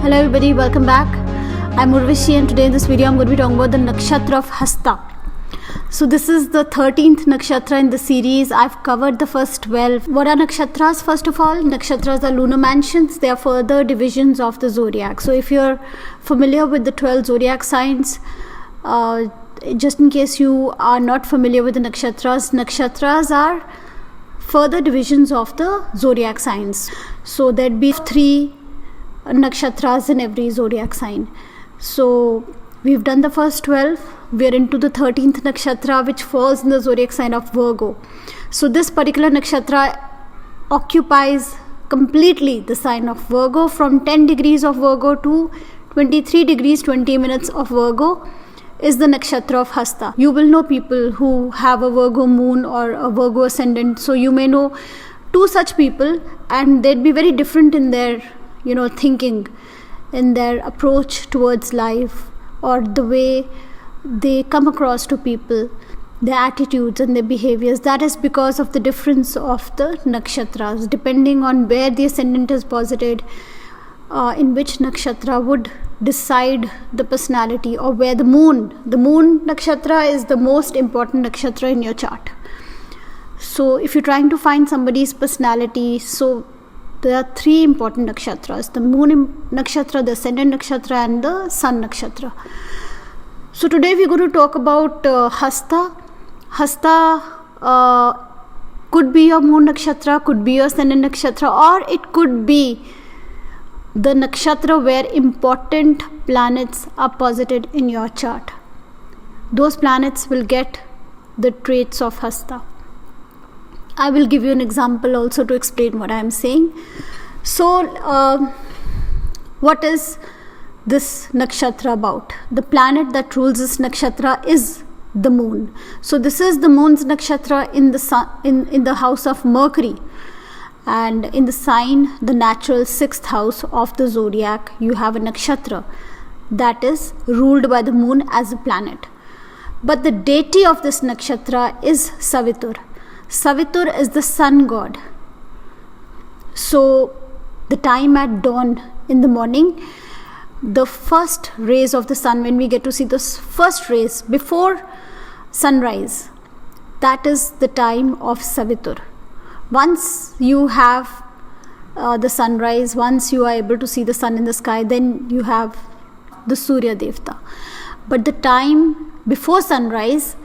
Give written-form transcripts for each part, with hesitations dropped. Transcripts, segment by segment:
Hello everybody, welcome back. I'm Urvashi and today in this video I'm going to be talking about the nakshatra of Hasta. So this is the 13th nakshatra in the series. I've covered the first 12. What are nakshatras? First of all, nakshatras are lunar mansions. They are further divisions of the zodiac. So if you're familiar with the 12 zodiac signs, just in case you are not familiar with the nakshatras are further divisions of the zodiac signs. So there'd be 3 nakshatras in every zodiac sign. So we've done the first 12. We're into the 13th nakshatra, which falls in the zodiac sign of Virgo. So this particular nakshatra occupies completely the sign of Virgo, from 10 degrees of Virgo to 23 degrees 20 minutes of Virgo is the nakshatra of Hasta. You will know people who have a Virgo moon or a Virgo ascendant. So you may know 2 such people, and they'd be very different in their thinking, in their approach towards life, or the way they come across to people, their attitudes and their behaviors. That is because of the difference of the nakshatras. Depending on where the ascendant is posited, in which nakshatra would decide the personality, or where the moon nakshatra is the most important nakshatra in your chart. So if you're trying to find somebody's personality, so there are 3 important nakshatras: the moon nakshatra, the ascendant nakshatra, and the sun nakshatra. So today we're going to talk about Hasta. Hasta could be your moon nakshatra, could be your ascendant nakshatra, or it could be the nakshatra where important planets are posited in your chart. Those planets will get the traits of Hasta. I will give you an example also to explain what I am saying. So, what is this nakshatra about? The planet that rules this nakshatra is the moon. So, this is the moon's nakshatra in the sun, in the house of Mercury, and in the sign, the natural 6th house of the zodiac, you have a nakshatra that is ruled by the moon as a planet. But the deity of this nakshatra is Savitur. Savitur is the sun god. So the time at dawn in the morning, the first rays of the sun, when we get to see the first rays before sunrise, that is the time of Savitur. Once you have the sunrise, once you are able to see the sun in the sky, then you have the Surya Devta. But the time before sunrise,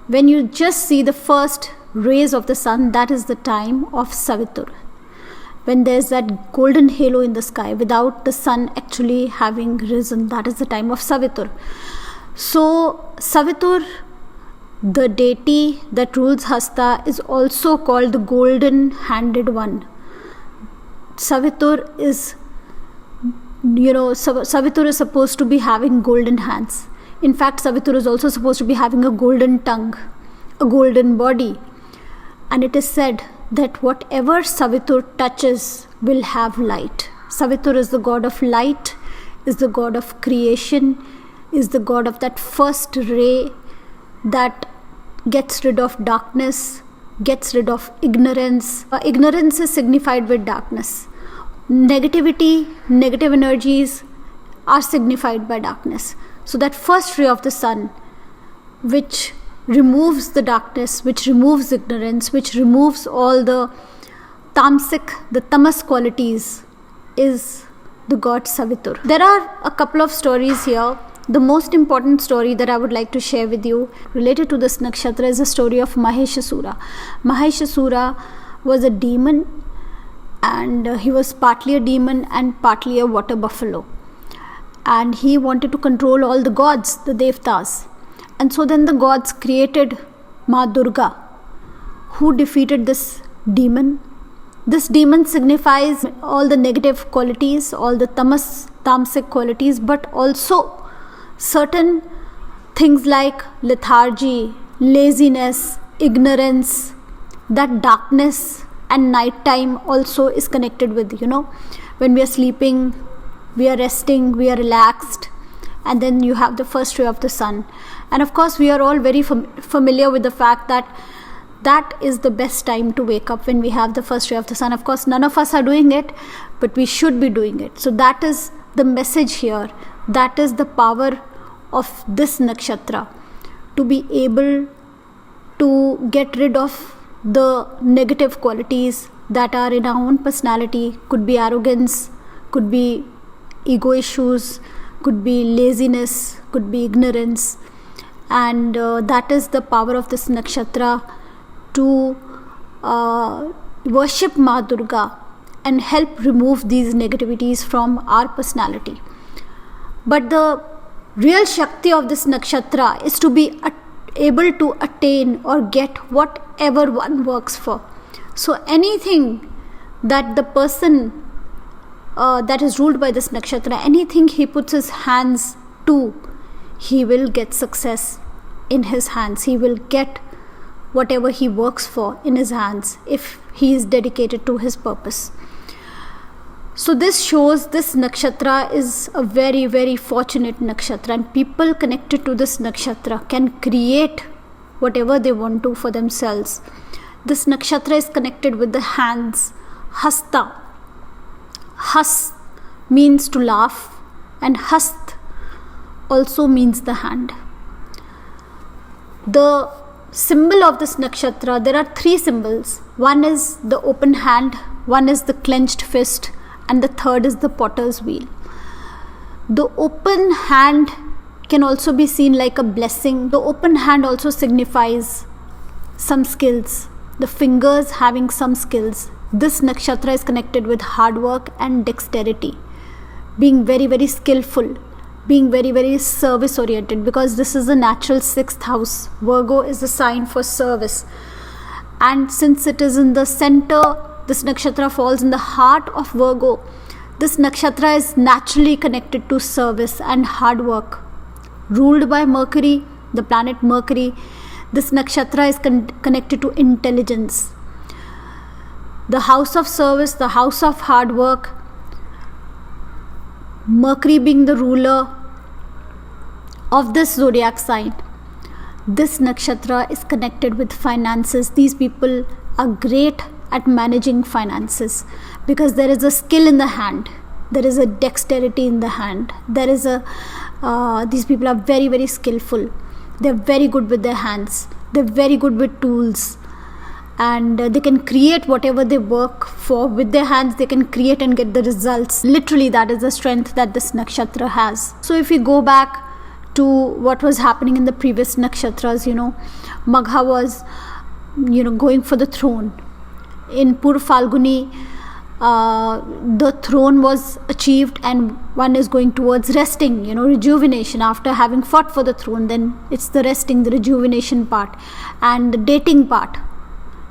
when you just see the first rays of the sun, that is the time of Savitur, when there's that golden halo in the sky without the sun actually having risen. That is the time of Savitur. So Savitur, the deity that rules Hasta, is also called the golden handed one. Savitur is Savitur is supposed to be having golden hands. In fact, Savitur is also supposed to be having a golden tongue, a golden body. And it is said that whatever Savitur touches will have light. Savitur is the god of light, is the god of creation, is the god of that first ray that gets rid of darkness, gets rid of ignorance. Ignorance is signified with darkness. Negativity, negative energies are signified by darkness. So that first ray of the sun, which removes the darkness, which removes ignorance, which removes all the tamas qualities, is the god Savitur. There are a couple of stories here. The most important story that I would like to share with you related to this nakshatra is the story of Maheshasura. Maheshasura was a demon, and he was partly a demon and partly a water buffalo. And he wanted to control all the gods, the devtas. And so then the gods created Ma Durga, who defeated this demon. This demon signifies all the negative qualities, all the tamasic qualities, but also certain things like lethargy, laziness, ignorance, that darkness and nighttime also is connected with, when we are sleeping, we are resting, we are relaxed, and then you have the first ray of the sun. And of course, we are all very familiar with the fact that that is the best time to wake up, when we have the first ray of the sun. Of course, none of us are doing it, but we should be doing it. So that is the message here. That is the power of this nakshatra, to be able to get rid of the negative qualities that are in our own personality. Could be arrogance, could be ego issues, could be laziness, could be ignorance. And that is the power of this nakshatra, to worship Ma Durga and help remove these negativities from our personality. But the real Shakti of this nakshatra is to be able to attain or get whatever one works for. So anything that the person that is ruled by this nakshatra, anything he puts his hands to, he will get success in his hands. He will get whatever he works for in his hands if he is dedicated to his purpose. So this shows this nakshatra is a very, very fortunate nakshatra, and people connected to this nakshatra can create whatever they want to for themselves. This nakshatra is connected with the hands. Hasta. Has means to laugh, and Hast also means the hand. The symbol of this nakshatra, there are three symbols. One is the open hand, one is the clenched fist, and the third is the potter's wheel. The open hand can also be seen like a blessing. The open hand also signifies some skills, the fingers having some skills. This nakshatra is connected with hard work and dexterity, being very, very skillful, being very, very service oriented, because this is a natural 6th house. Virgo is the sign for service, and since it is in the center, this nakshatra falls in the heart of Virgo. This nakshatra is naturally connected to service and hard work. Ruled by Mercury, the planet Mercury, this nakshatra is connected to intelligence. The house of service, the house of hard work, Mercury being the ruler of this zodiac sign. This nakshatra is connected with finances. These people are great at managing finances because there is a skill in the hand, there is a dexterity in the hand, there is these people are very, very skillful. They're very good with their hands, they're very good with tools, and they can create whatever they work for with their hands. They can create and get the results. Literally, that is the strength that this nakshatra has. So if we go back to what was happening in the previous nakshatras, Magha was going for the throne. In Pur Falguni, the throne was achieved, and one is going towards resting, rejuvenation after having fought for the throne. Then it's the resting, the rejuvenation part, and the dating part,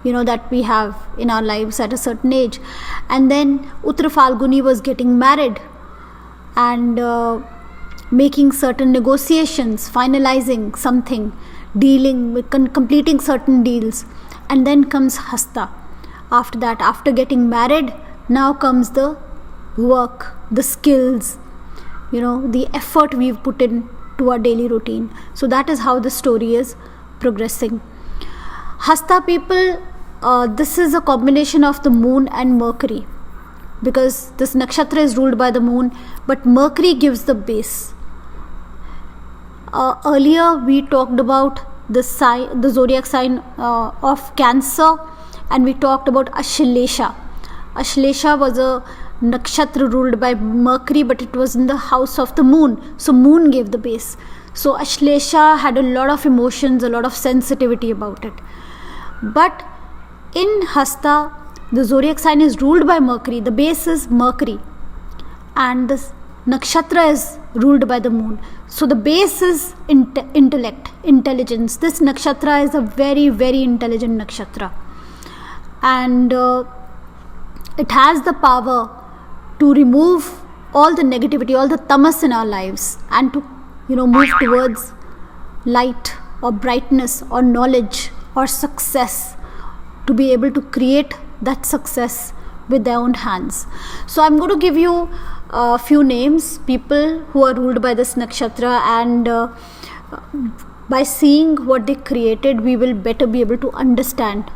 that we have in our lives at a certain age. And then Uttar Falguni was getting married and making certain negotiations, finalizing something, dealing with completing certain deals. And then comes Hasta. After that, after getting married, now comes the work, the skills, the effort we've put in to our daily routine. So that is how the story is progressing. Hasta people, this is a combination of the moon and Mercury, because this nakshatra is ruled by the moon, but Mercury gives the base. Earlier we talked about the zodiac sign of Cancer, and we talked about Ashlesha. Ashlesha was a nakshatra ruled by Mercury, but it was in the house of the moon. So moon gave the base. So Ashlesha had a lot of emotions, a lot of sensitivity about it. But in Hasta, the zodiac sign is ruled by Mercury. The base is Mercury, and the nakshatra is ruled by the moon. So the base is intellect, intelligence. This nakshatra is a very, very intelligent nakshatra, and it has the power to remove all the negativity, all the tamas in our lives, and to move towards light or brightness or knowledge or success, to be able to create that success with their own hands. So I'm going to give you a few names, people who are ruled by this nakshatra, and by seeing what they created, we will better be able to understand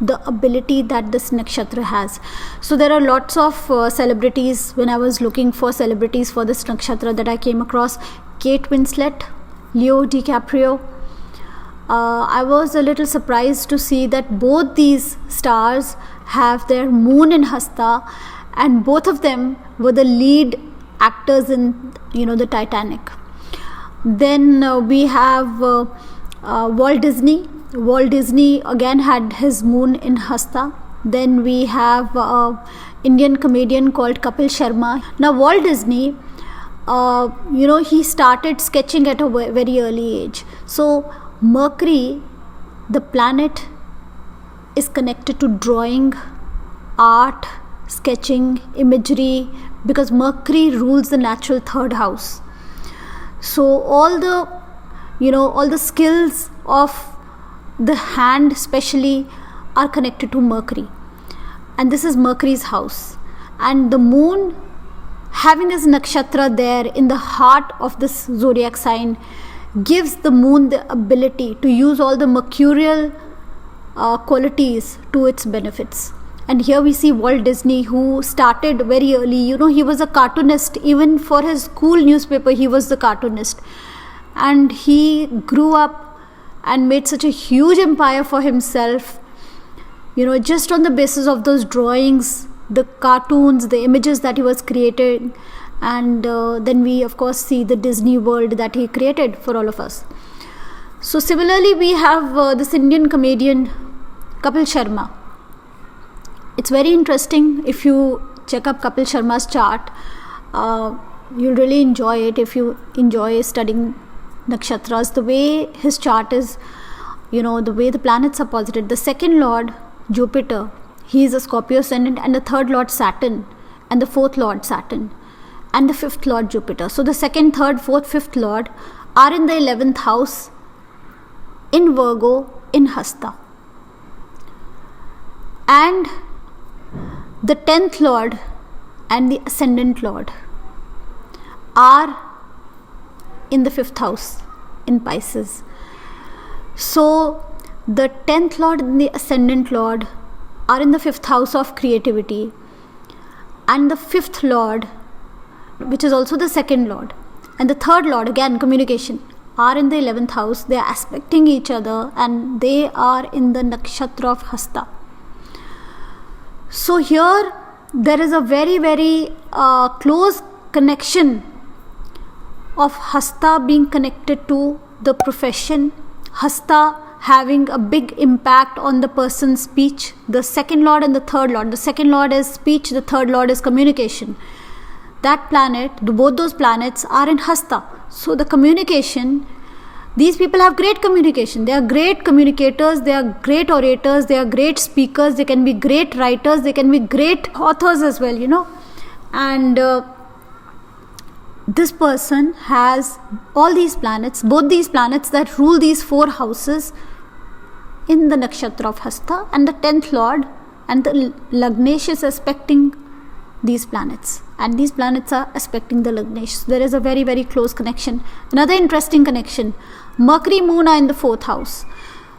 the ability that this nakshatra has. So there are lots of celebrities. When I was looking for celebrities for this nakshatra, that I came across Kate Winslet, Leo DiCaprio. I was a little surprised to see that both these stars have their moon in Hasta, and both of them were the lead actors in the Titanic. Then we have Walt Disney. Walt Disney again had his moon in Hasta. Then we have Indian comedian called Kapil Sharma. Now Walt Disney, he started sketching at a very early age. So Mercury, the planet, is connected to drawing, art, sketching, imagery, because Mercury rules the natural third house. So all the skills of the hand especially are connected to Mercury, and this is Mercury's house. And the moon, having this nakshatra there in the heart of this zodiac sign, gives the moon the ability to use all the mercurial qualities to its benefits. And here we see Walt Disney, who started very early. He was a cartoonist. Even for his school newspaper, he was the cartoonist, and he grew up and made such a huge empire for himself, just on the basis of those drawings, the cartoons, the images that he was creating. And then we of course see the Disney world that he created for all of us. So similarly we have this Indian comedian Kapil Sharma. It's very interesting. If you check up Kapil Sharma's chart, you'll really enjoy it. If you enjoy studying nakshatras, the way his chart is, the way the planets are posited. The second lord, Jupiter, he is a Scorpio ascendant, and the third lord, Saturn, and the fourth lord, Saturn, and the fifth lord, Jupiter. So the second, third, fourth, fifth lord are in the 11th house in Virgo in Hasta. And the 10th lord and the ascendant lord are in the 5th house in Pisces. So the 10th lord and the ascendant lord are in the 5th house of creativity, and the 5th lord, which is also the second lord, and the third lord, again communication, are in the 11th house. They are aspecting each other, and they are in the nakshatra of Hasta. So here there is a very, very close connection of Hasta being connected to the profession, Hasta having a big impact on the person's speech. The second lord and the third lord. The second lord is speech, the third lord is communication. That planet, both those planets are in Hasta. So the communication, these people have great communication. They are great communicators, they are great orators, they are great speakers, they can be great writers, they can be great authors as well, And this person has all these planets, both these planets that rule these 4 houses in the nakshatra of Hasta, and the 10th lord and the Lagnesh is aspecting these planets, and these planets are aspecting the Lagnesh. So there is a very, very close connection. Another interesting connection, Mercury, Moon are in the 4th house.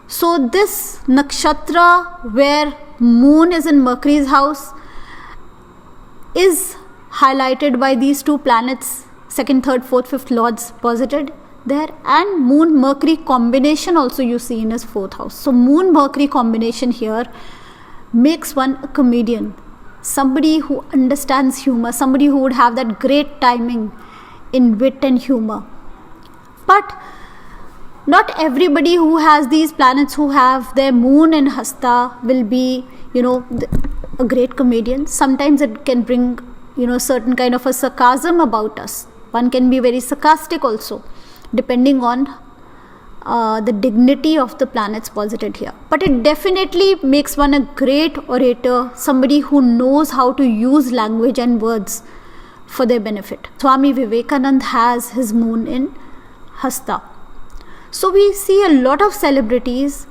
So this nakshatra where Moon is in Mercury's house is highlighted by these 2 planets, 2nd, 3rd, 4th, 5th lords posited there, and Moon Mercury combination also you see in his 4th house. So Moon Mercury combination here makes one a comedian, somebody who understands humor, somebody who would have that great timing in wit and humor. But not everybody who has these planets, who have their moon in Hasta, will be, a great comedian. Sometimes it can bring, certain kind of a sarcasm about us. One can be very sarcastic also, depending on the dignity of the planets posited here. But it definitely makes one a great orator, somebody who knows how to use language and words for their benefit. Swami Vivekananda has his moon in Hasta. So we see a lot of celebrities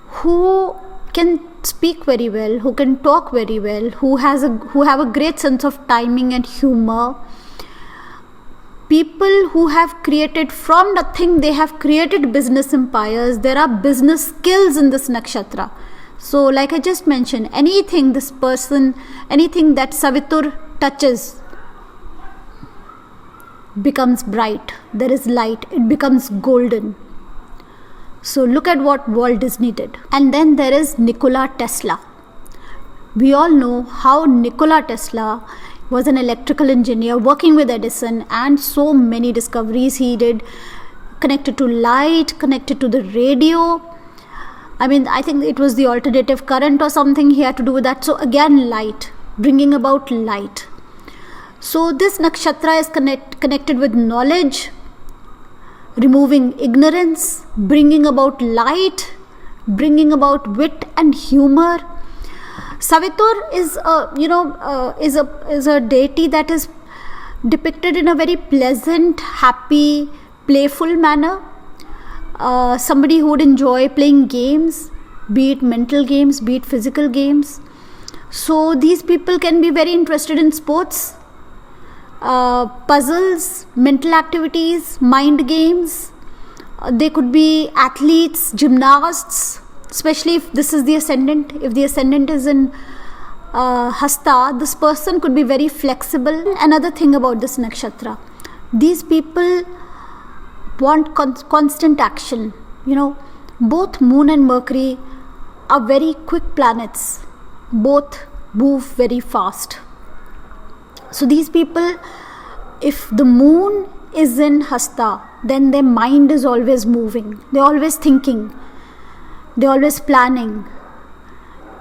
who can speak very well, who can talk very well, who have a great sense of timing and humor. People who have created from nothing, they have created business empires. There are business skills in this nakshatra. So like I just mentioned, anything that Savitur touches becomes bright. There is light. It becomes golden. So look at what Walt Disney did. And then there is Nikola Tesla. We all know how Nikola Tesla was an electrical engineer working with Edison, and so many discoveries he did connected to light, connected to the radio. I think it was the alternative current or something he had to do with that. So again, light, bringing about light. So this nakshatra is connected with knowledge, removing ignorance, bringing about light, bringing about wit and humor. Savitur is a deity that is depicted in a very pleasant, happy, playful manner. Somebody who would enjoy playing games, be it mental games, be it physical games. So these people can be very interested in sports, puzzles, mental activities, mind games. They could be athletes, gymnasts, especially if this is the ascendant. If the ascendant is in Hasta, this person could be very flexible. Another thing about this nakshatra, these people want constant action. Both Moon and Mercury are very quick planets. Both move very fast. So these people, if the Moon is in Hasta, then their mind is always moving. They're always thinking. They're always planning.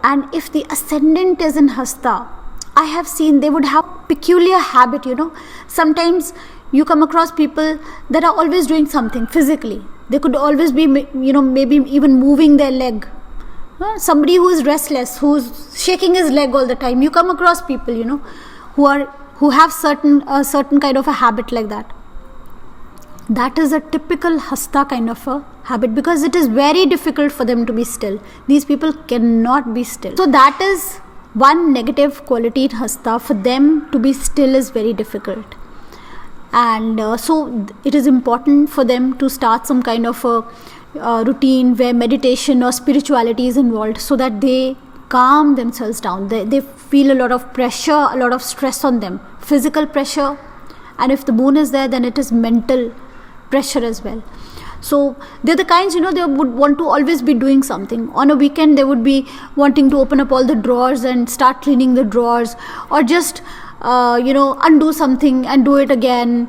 And if the ascendant is in Hasta, I have seen they would have peculiar habit. Sometimes you come across people that are always doing something physically. They could always be, maybe even moving their leg. Somebody who is restless, who's shaking his leg all the time. You come across people, who have a certain kind of a habit like that. That is a typical Hasta kind of a habit, because it is very difficult for them to be still. These people cannot be still. So that is one negative quality in Hasta. For them to be still is very difficult. And so it is important for them to start some kind of a routine where meditation or spirituality is involved, so that they calm themselves down. They feel a lot of pressure, a lot of stress on them, physical pressure, and if the Moon is there, then it is mental pressure as well. So they're the kinds, they would want to always be doing something. On a weekend, they would be wanting to open up all the drawers and start cleaning the drawers, or just undo something and do it again,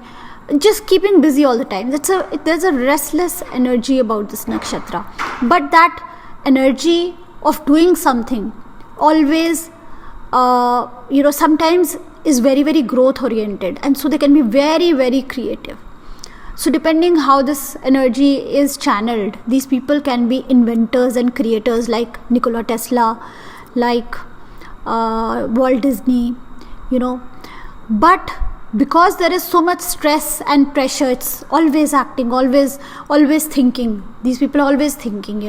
just keeping busy all the time. There's a restless energy about this nakshatra, but that energy of doing something always sometimes is very, very growth oriented, and so they can be very, very creative. So depending how this energy is channeled, these people can be inventors and creators like Nikola Tesla, like Walt Disney, but because there is so much stress and pressure, it's always acting, always thinking. These people are always thinking,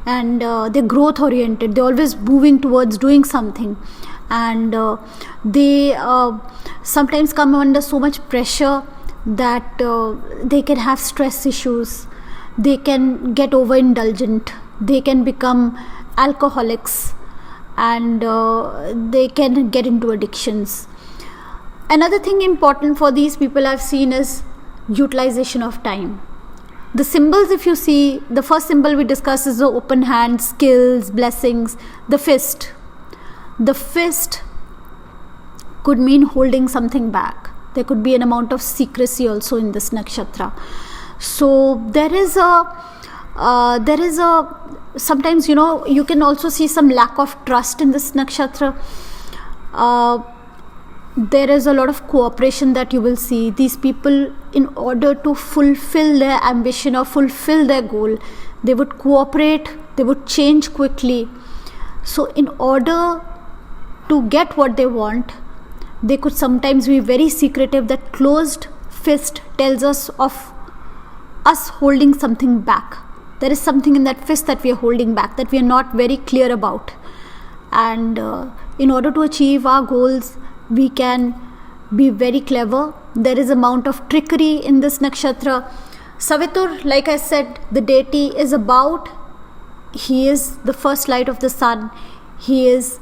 and they're growth oriented. They're always moving towards doing something, and they sometimes come under so much pressure that they can have stress issues. They can get overindulgent. They can become alcoholics, and they can get into addictions. Another thing important for these people I've seen is utilization of time. The symbols, if you see, the first symbol we discussed is the open hand, skills, blessings, the fist. The fist could mean holding something back. There could be an amount of secrecy also in this nakshatra. So there is a sometimes, you can also see some lack of trust in this nakshatra. There is a lot of cooperation that you will see. These people, in order to fulfill their ambition or fulfill their goal, they would cooperate, they would change quickly. So in order to get what they want, they could sometimes be very secretive. That closed fist tells us of us holding something back. There is something in that fist that we are holding back, that we are not very clear about. And in order to achieve our goals, we can be very clever. There is amount of trickery in this nakshatra. Savitur, like I said, the deity is about he is the first light of the sun. He is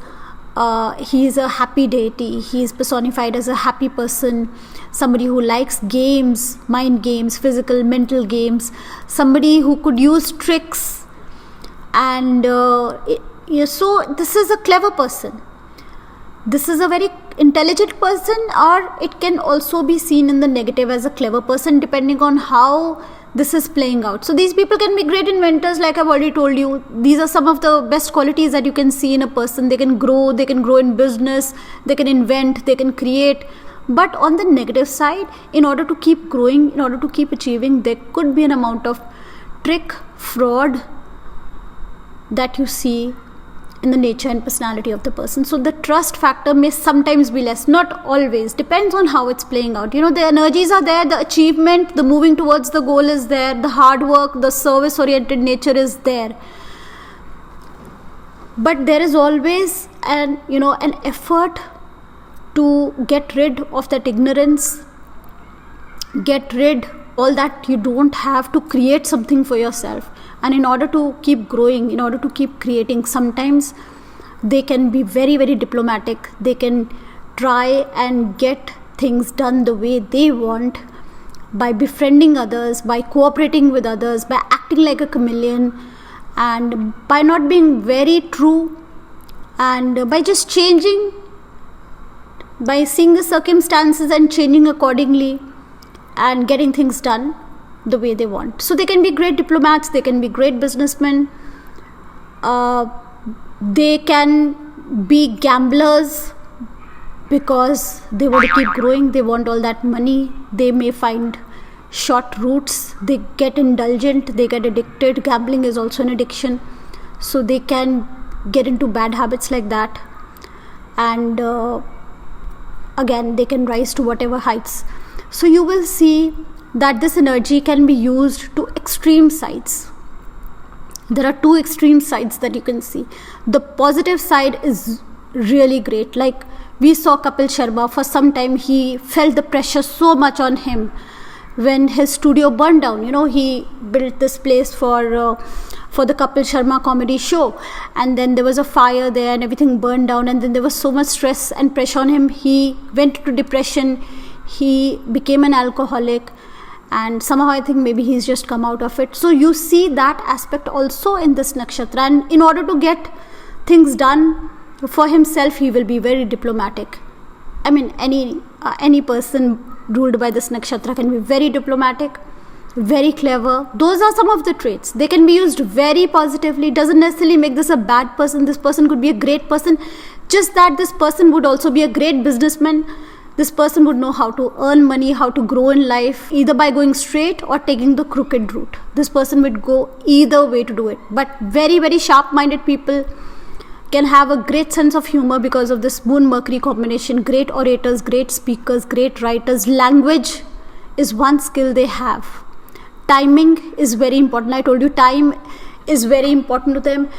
a happy deity. He is personified as a happy person, somebody who likes games, mind games, physical, mental games, somebody who could use tricks. And so this is a clever person. This is a very intelligent person, or it can also be seen in the negative as a clever person, depending on how this is playing out. So these people can be great inventors, like I've already told you. These are some of the best qualities that you can see in a person. They can grow in business, they can invent, they can create. But on the negative side, in order to keep growing, in order to keep achieving, there could be an amount of trick, fraud that you see in the nature and personality of the person. So the trust factor may sometimes be less, not always, depends on how it's playing out. The energies are there, the achievement, the moving towards the goal is there, the hard work, the service oriented nature is there. But there is always an effort to get rid of that ignorance, get rid all that you don't have, to create something for yourself. And in order to keep growing, in order to keep creating, sometimes they can be very, very diplomatic. They can try and get things done the way they want, by befriending others, by cooperating with others, by acting like a chameleon, and by not being very true, and by just changing, by seeing the circumstances and changing accordingly and getting things done the way they want. So they can be great diplomats, they can be great businessmen, they can be gamblers because they want to keep growing, they want all that money. They may find short routes, they get indulgent, they get addicted. Gambling is also an addiction, so they can get into bad habits like that, and again they can rise to whatever heights. So you will see that this energy can be used to extreme sides. There are two extreme sides that you can see. The positive side is really great. Like we saw Kapil Sharma, for some time he felt the pressure so much on him when his studio burned down. He built this place for the Kapil Sharma comedy show, and then there was a fire there and everything burned down, and then there was so much stress and pressure on him. He went into depression, he became an alcoholic, and somehow I think maybe he's just come out of it. So you see that aspect also in this nakshatra, and in order to get things done for himself, he will be very diplomatic. I mean, any person ruled by this nakshatra can be very diplomatic, very clever. Those are some of the traits. They can be used very positively. Doesn't necessarily make this a bad person. This person could be a great person, just that this person would also be a great businessman. This person would know how to earn money, how to grow in life, either by going straight or taking the crooked route. This person would go either way to do it. But very, very sharp-minded people can have a great sense of humor because of this Moon-Mercury combination. Great orators, great speakers, great writers. Language is one skill they have. Timing is very important. I told you time is very important to them,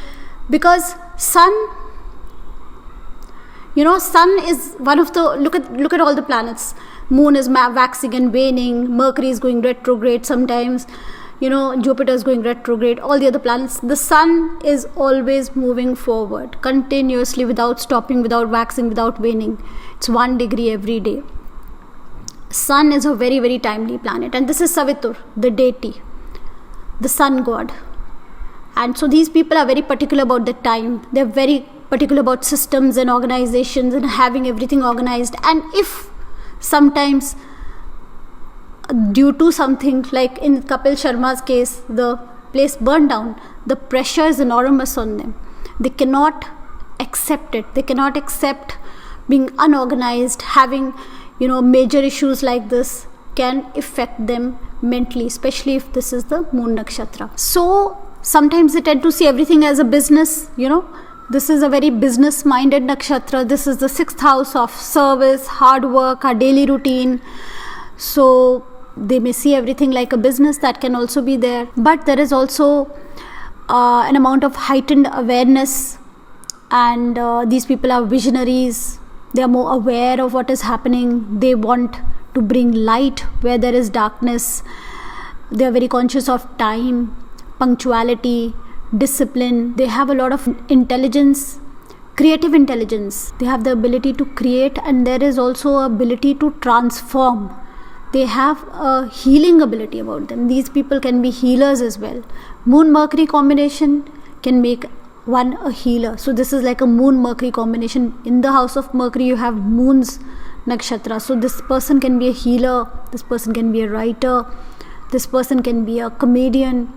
because sun is one of the, look at all the planets. Moon is waxing and waning, Mercury is going retrograde sometimes, Jupiter is going retrograde, all the other planets. The sun is always moving forward continuously, without stopping, without waxing, without waning. It's 1 degree every day. Sun is a very, very timely planet, and this is Savitur, the deity, the sun god. And so these people are very particular about the time. They're very particular about systems and organizations and having everything organized. And if sometimes due to something, like in Kapil Sharma's case, the place burned down, the pressure is enormous on them. They cannot accept it. They cannot accept being unorganized. Having major issues like this can affect them mentally, especially if this is the Moon Nakshatra. So sometimes they tend to see everything as a business. This is a very business minded nakshatra. This is the 6th house of service, hard work, our daily routine. So they may see everything like a business. That can also be there. But there is also an amount of heightened awareness, and these people are visionaries. They are more aware of what is happening. They want to bring light where there is darkness. They are very conscious of time, punctuality, discipline. They have a lot of intelligence, creative intelligence. They have the ability to create, and there is also ability to transform. They have a healing ability about them. These people can be healers as well. Moon Mercury combination can make one a healer. So this is like a Moon Mercury combination. In the house of Mercury you have Moon's nakshatra. So this person can be a healer, this person can be a writer, this person can be a comedian,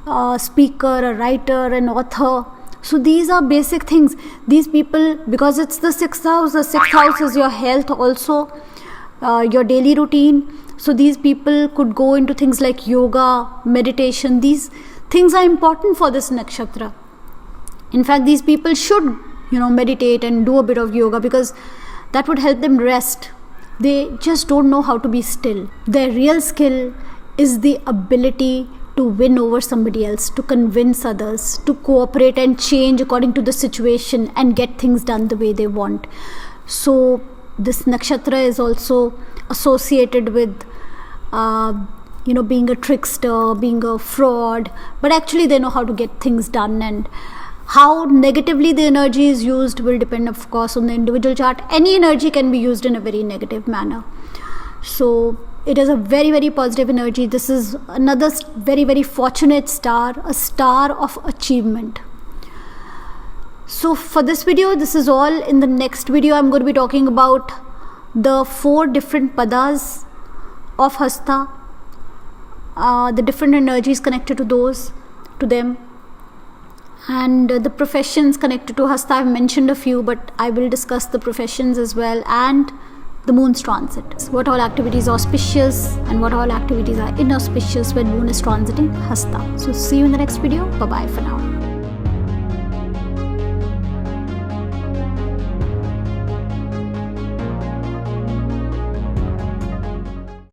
a speaker, a writer, an author. So these are basic things. These people, because it's the 6th house, the 6th house is your health also, your daily routine. So these people could go into things like yoga, meditation. These things are important for this nakshatra. In fact, these people should, meditate and do a bit of yoga, because that would help them rest. They just don't know how to be still. Their real skill is the ability to win over somebody else, to convince others, to cooperate and change according to the situation and get things done the way they want. So this nakshatra is also associated with being a trickster, being a fraud, but actually they know how to get things done. And how negatively the energy is used will depend, of course, on the individual chart. Any energy can be used in a very negative manner. So it is a very, very positive energy. This is another very, very fortunate star, a star of achievement. So for this video, this is all. In the next video, I'm going to be talking about the 4 different padas of Hasta, the different energies connected to them, and the professions connected to Hasta. I've mentioned a few, but I will discuss the professions as well, and the moon's transit. What all activities are auspicious and what all activities are inauspicious when moon is transiting Hasta. So see you in the next video. Bye bye for now.